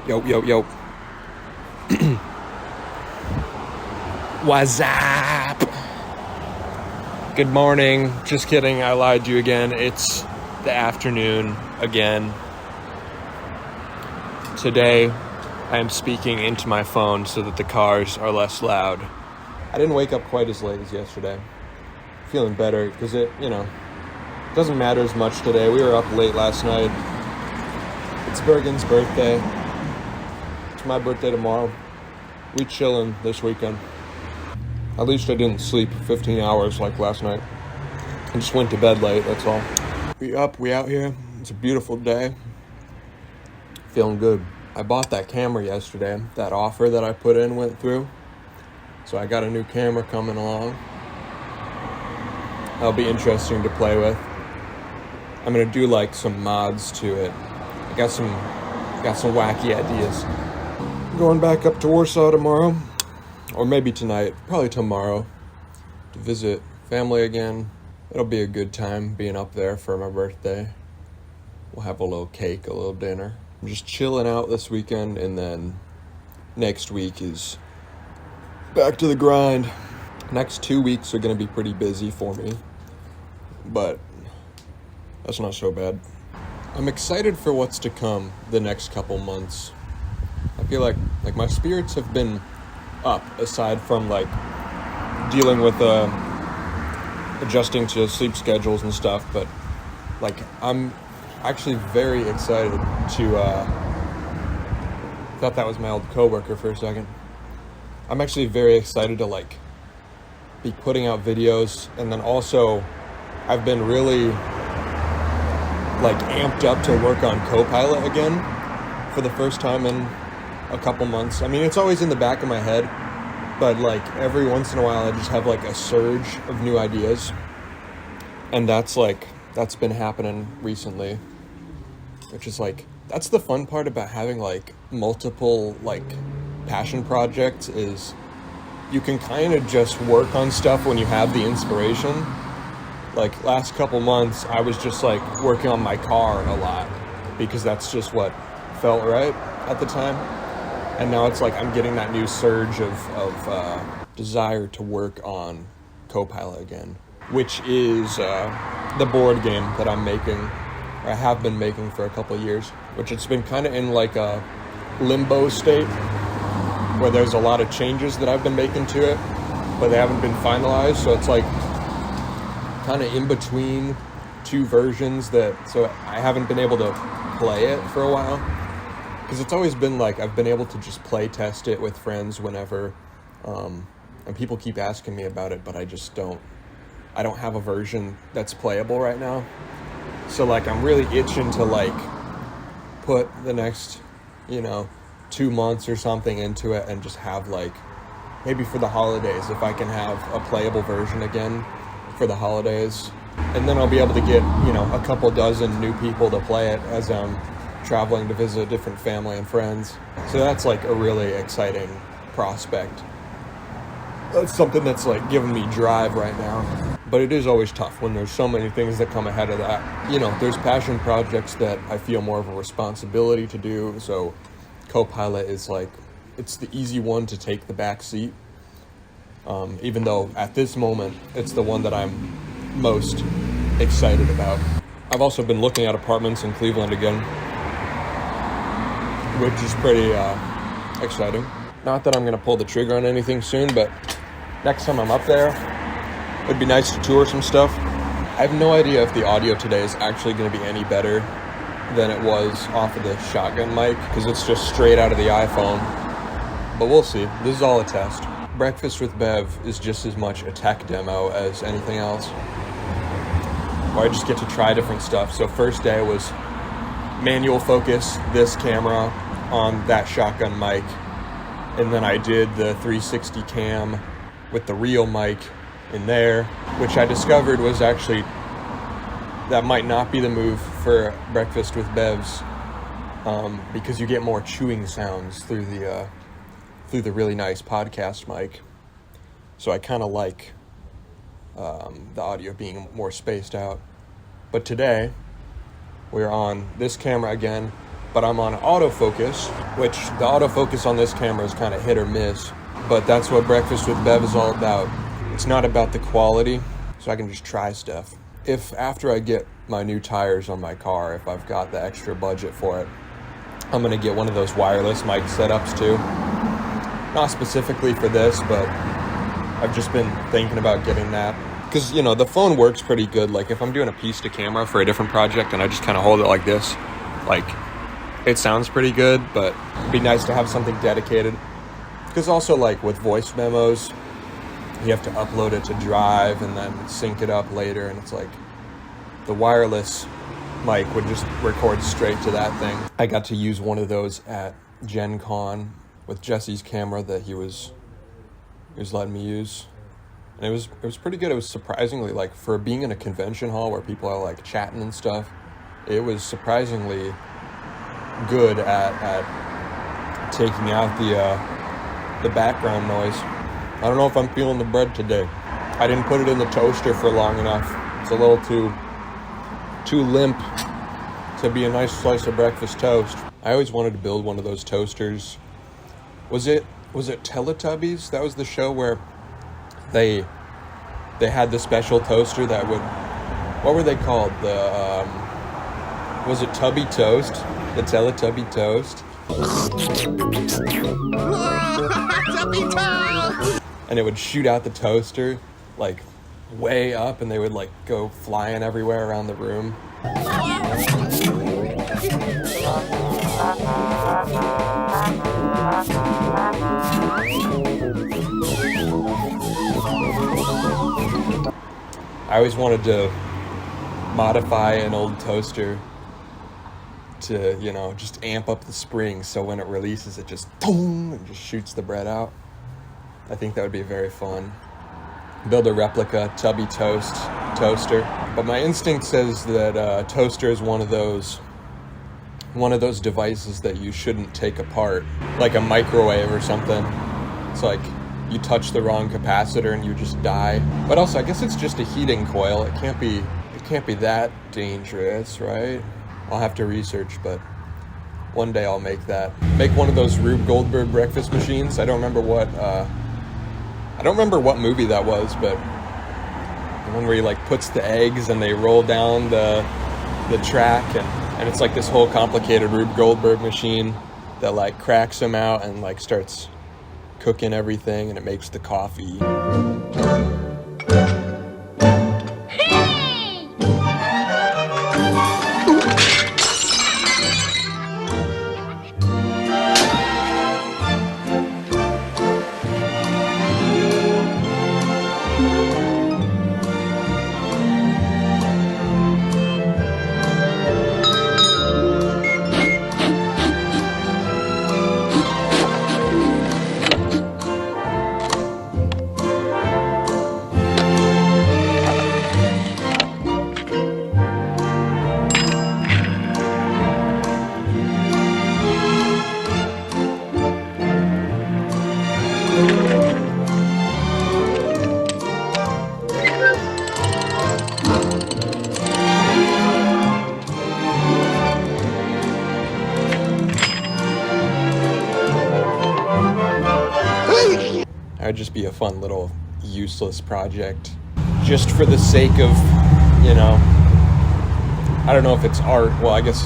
Yo, yo, yo. What's up? Good morning. Just kidding. I lied to you again. It's the afternoon again. Today, I am speaking into my phone so that the cars are less loud. I didn't wake up quite as late as yesterday. Feeling better because it doesn't matter as much today. We were up late last night. It's Bergen's birthday. It's my birthday tomorrow. We chillin' this weekend. At least I didn't sleep 15 hours like last night. I just went to bed late, that's all. We out here. It's a beautiful day. Feeling good. I bought that camera yesterday. That offer that I put in went through. So I got a new camera coming along. That'll be interesting to play with. I'm gonna do like some mods to it. I got some wacky ideas. Going back up to Warsaw tomorrow, or maybe tonight, probably tomorrow, to visit family again. It'll be a good time being up there for my birthday. We'll have a little cake, a little dinner. I'm just chilling out this weekend, and then next week is back to the grind. Next 2 weeks are gonna be pretty busy for me, but that's not so bad. I'm excited for what's to come the next couple months. I feel like my spirits have been up, aside from like dealing with adjusting to sleep schedules and stuff, but like I'm actually very excited to thought that was my old coworker for a second. I'm actually very excited to like be putting out videos, and then also I've been really like amped up to work on Copilot again for the first time in a couple months. I mean, it's always in the back of my head, but like every once in a while I just have like a surge of new ideas, and that's been happening recently, which is like, that's the fun part about having like multiple like passion projects, is you can kind of just work on stuff when you have the inspiration. Like last couple months I was just like working on my car a lot because that's just what felt right at the time. And now it's like I'm getting that new surge of desire to work on Copilot again, which is the board game that I'm making, or I have been making for a couple of years, which it's been kind of in like a limbo state where there's a lot of changes that I've been making to it, but they haven't been finalized. So it's like kind of in between two versions so I haven't been able to play it for a while. Because it's always been like I've been able to just play test it with friends whenever, and people keep asking me about it, but I don't have a version that's playable right now. So like I'm really itching to like put the next 2 months or something into it, and just have like, maybe for the holidays, if I can have a playable version again for the holidays, and then I'll be able to get a couple dozen new people to play it as I'm traveling to visit different family and friends. So that's like a really exciting prospect. That's something that's like giving me drive right now. But it is always tough when there's so many things that come ahead of that. There's passion projects that I feel more of a responsibility to do. So Copilot is like, it's the easy one to take the back seat. Even though at this moment, it's the one that I'm most excited about. I've also been looking at apartments in Cleveland again, which is pretty exciting. Not that I'm gonna pull the trigger on anything soon, but next time I'm up there, it'd be nice to tour some stuff. I have no idea if the audio today is actually gonna be any better than it was off of the shotgun mic, because it's just straight out of the iPhone. But we'll see. This is all a test. Breakfast with Bev is just as much a tech demo as anything else, where I just get to try different stuff. So first day was manual focus this camera on that shotgun mic, and then I did the 360 cam with the real mic in there, which I discovered was actually, that might not be the move for Breakfast with Bevs, because you get more chewing sounds through the really nice podcast mic. So I kind of like the audio being more spaced out. But today we're on this camera again, but I'm on autofocus, which the autofocus on this camera is kind of hit or miss. But that's what Breakfast with Bev is all about. It's not about the quality, so I can just try stuff. If after I get my new tires on my car, if I've got the extra budget for it, I'm gonna get one of those wireless mic setups too. Not specifically for this, but I've just been thinking about getting that. Because, you know, the phone works pretty good. Like, if I'm doing a piece to camera for a different project and I just kind of hold it like this, like, it sounds pretty good, but it'd be nice to have something dedicated. Because also, like, with voice memos, you have to upload it to Drive and then sync it up later, and it's like, the wireless mic would just record straight to that thing. I got to use one of those at Gen Con with Jesse's camera that he was letting me use. And it was pretty good. It was surprisingly, like, for being in a convention hall where people are like chatting and stuff, it was surprisingly good at taking out the background noise. I don't know if I'm feeling the bread today. I didn't put it in the toaster for long enough. It's a little too limp to be a nice slice of breakfast toast. I always wanted to build one of those toasters. Was it Teletubbies? That was the show where they had the special toaster that would, what were they called? Was it Tubby Toast? The Teletubby Toast? Tubby Toast! And it would shoot out the toaster, like, way up, and they would, like, go flying everywhere around the room. I always wanted to modify an old toaster to, you know, just amp up the springs so when it releases it just boom and just shoots the bread out. I think that would be very fun. Build a replica Tubby toaster. But my instinct says that toaster is one of those devices that you shouldn't take apart, like a microwave or something. It's like you touch the wrong capacitor and you just die. But also, I guess it's just a heating coil. It can't be that dangerous, right? I'll have to research, but one day I'll make one of those Rube Goldberg breakfast machines. I don't remember what movie that was, but the one where he like puts the eggs and they roll down the track, and it's like this whole complicated Rube Goldberg machine that like cracks them out and like starts cooking everything, and it makes the coffee. That would just be a fun little useless project, just for the sake of, you know, I don't know if it's art. Well, I guess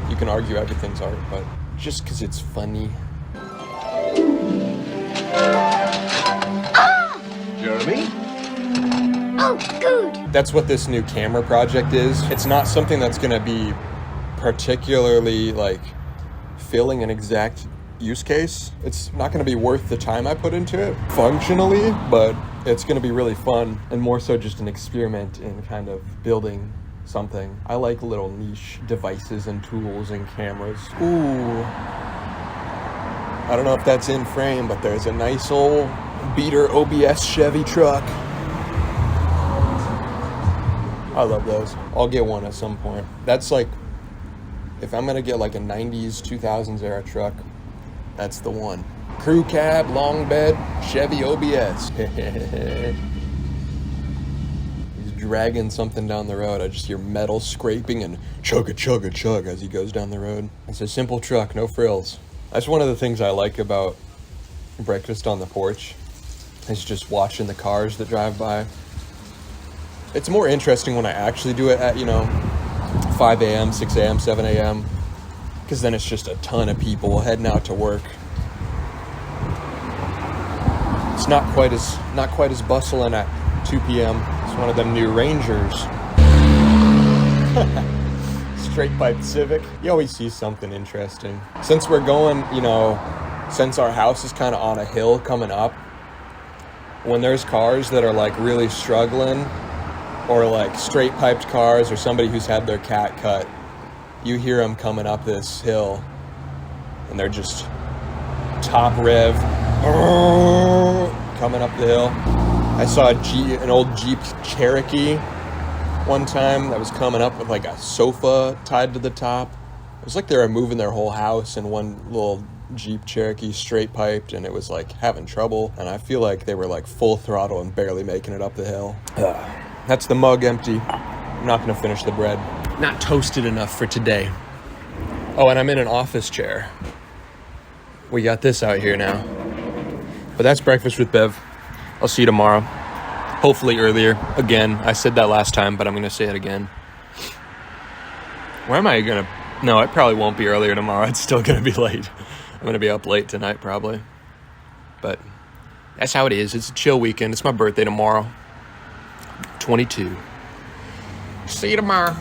you can argue everything's art, but just because it's funny. Jeremy? Oh, good. That's what this new camera project is. It's not something that's going to be particularly, like, filling an exact use case. It's not going to be worth the time I put into it functionally, but it's going to be really fun, and more so just an experiment in kind of building something. I like little niche devices and tools and cameras. Ooh. I don't know if that's in frame, but there's a nice old beater OBS Chevy truck. I love those. I'll get one at some point. That's like, if I'm going to get like a 90s, 2000s era truck, that's the one. Crew cab, long bed, Chevy OBS. These dragging something down the road. I just hear metal scraping and chug as he goes down the road. It's a simple truck, no frills. That's one of the things I like about breakfast on the porch, is just watching the cars that drive by. It's more interesting when I actually do it at, 5 a.m., 6 a.m., 7 a.m., because then it's just a ton of people heading out to work. It's not quite as bustling at 2 p.m. It's one of them new Rangers. Straight pipe Civic. You always see something interesting. Since we're going, since our house is kind of on a hill coming up, when there's cars that are like really struggling, or like straight piped cars, or somebody who's had their cat cut, you hear them coming up this hill, and they're just top rev, coming up the hill. I saw an old Jeep Cherokee one time that was coming up with like a sofa tied to the top. It was like they were moving their whole house in one little Jeep Cherokee straight piped, and it was like having trouble, and I feel like they were like full throttle and barely making it up the hill. That's the mug empty. I'm not gonna finish the bread. Not toasted enough for today. Oh, and I'm in an office chair. We got this out here now. But that's breakfast with Bev. I'll see you tomorrow. Hopefully earlier. Again, I said that last time, but I'm gonna say it again. Where am I gonna... No, it probably won't be earlier tomorrow. It's still gonna be late. I'm gonna be up late tonight, probably. But that's how it is. It's a chill weekend. It's my birthday tomorrow. 22. See you tomorrow.